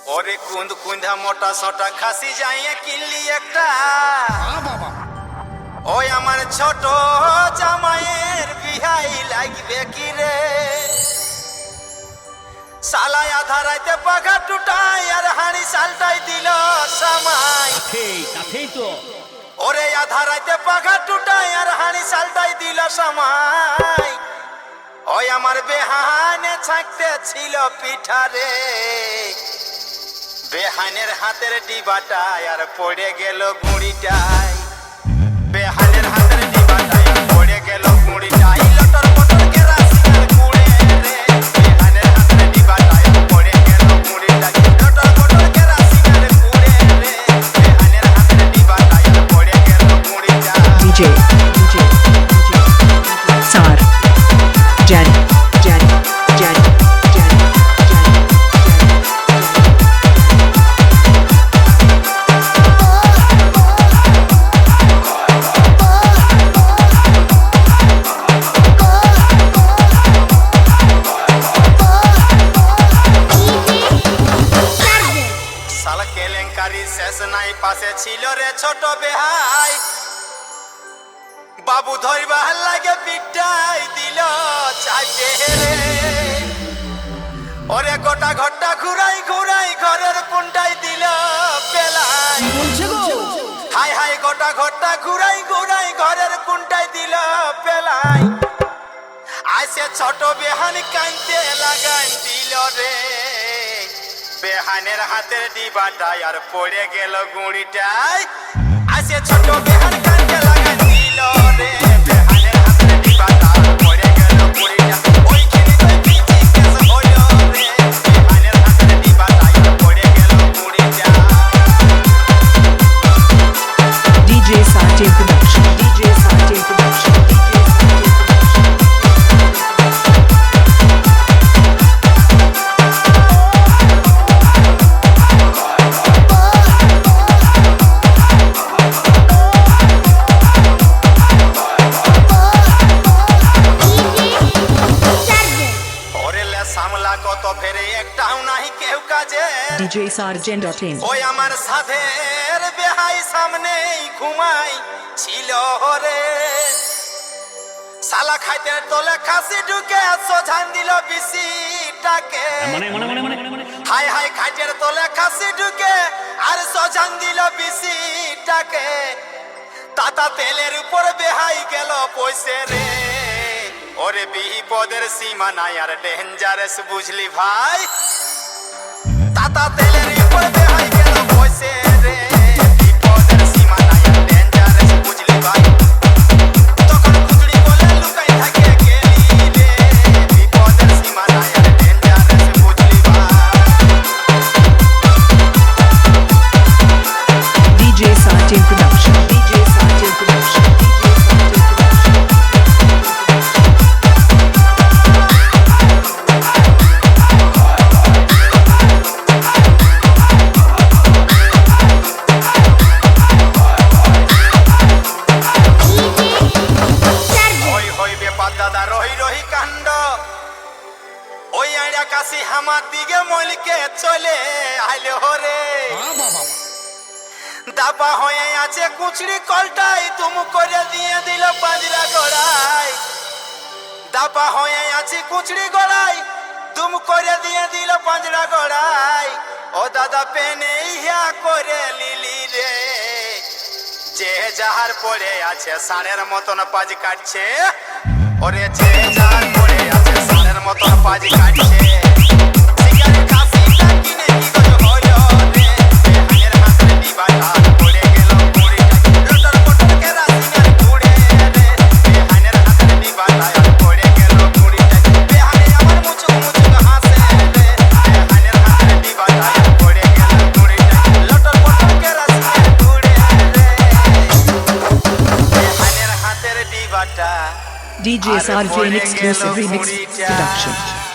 ওরে কুন্দ কুন্ধা মোটা সোটা খাসি যাইয়ে কিনলি একটা ওই আমার ছোট জামাইয়ের বিহাই লাগবে কি রে সালাই আধা রাইতে পাখা টুটাই আর হাড়ি সালটাই দিল সামাই তাতেই তো ওরে আধা রাইতে পাখা টুটাই আর হাড়ি সালটাই দিল সামাই ওই আমার বেহানে ছাকতে ছিল পিঠা রে বেহানের হাতের ডিবাটায় আর পড়ে গেল গুঁড়িটাই বেহানের হাতের ডিবাটায় আর পড়ে গেল গুঁড়িটাই লটর পটর কেরাসিনের কুড়ে রে বেহানের হাতের ডিবাটায় আর পড়ে গেল গুঁড়িটাই লটর পটর কেরাসিনের কুড়ে রে বেহানের হাতের ডিবাটায় আর পড়ে গেল গুঁড়িটাই DJ Sar Jan সালা কেলেঙ্কারি শেষ নাই পাশে ছিল রে ছোট বেহাই বাবু ধরবা লাগে পিটাই দিল চাইতে রে ওরে গোটা ঘরটা ঘুরাই ঘুরাই ঘরের পুনটাই দিল পেলাই হাই হাই গোটা ঘরটা ঘুরাই ঘুরাই ঘরের পুনটাই দিল পেলাই আইসে ছোট বেহান কাইতে লাগাই দিল রে বেহানের হাতের ডিবাটাই আর পড়ে গেল গুঁড়িটাই আইসে ছোট বেহান কাইতে লাগাই দিল রে বেহানের হাতের ডিবাটা পড়ে গেল গুঁড়িটা ওইখানে তো পিচি কেস হলো রে বেহানের হাতের ডিবাটাই আর পড়ে গেল গুঁড়িটা DJ Sartin Production DJ Sartin Production সামলা কত ফেরে একটাও নাহি কেউ কাজে DJ Sargent.in ওই আমার সাধের বেহাই সামনেই ঘুমাই ছিল রে সালা খাইতে তোলে খাসি ঢুকে সোঝান দিল বিসিটাকে হাই হাই খাইতের তোলে খাসি ঢুকে আর সোঝান দিল বিসিটাকে তাতা তেলের উপর বেহাই গেল পয়সে রে ওরে বিপদের সীমা নাই আর ডেঞ্জারাস বুঝলি ভাই তাতা তেলের উপর বেহাই গেল পয়সে রে বিপদের সীমা নাই আর ডেঞ্জারাস বুঝলি ভাই তখন খুচড়ি বলে লুকাই থাকে গেলি রে বিপদের সীমা নাই আর ডেঞ্জারাস বুঝলি ভাই DJ Sartin Production DJ Sartin Production কাশি আমার দিকে মলিকে চলে আইলে হরে দাবা হয়ে আছে কুচড়ি কলটাই তুমি করে দিয়ে দিল পাঁজরা গড়াই দাবা হয়ে আছে কুচড়ি গড়াই তুমি করে দিয়ে দিল পাঁজরা গড়াই ও দাদা পেনে ইয়া করে লিলি রে যে যাহার পড়ে আছে সাড়ের মতন পাজ কাটছে ওরে যে যাহার পড়ে আছে সাড়ের মতন পাজ কাটছে সিগারেট কাশিটা কিনে কি গজ হলো রে বেহানের হাতের ডিবাটা পড়ে গেল গুঁড়িটা লটর পটর কেরাসিনের কুড়ে রে বেহানের হাতের ডিবাটা পড়ে গেল গুঁড়িটা বেহানে আমার মুচুক মুচুক হাসে রে বেহানের হাতের ডিবাটা পড়ে গেল গুঁড়িটা লটর পটর কেরাসিনের কুড়ে রে বেহানের হাতের ডিবাটা DJ Sargent Exclusive Remix Production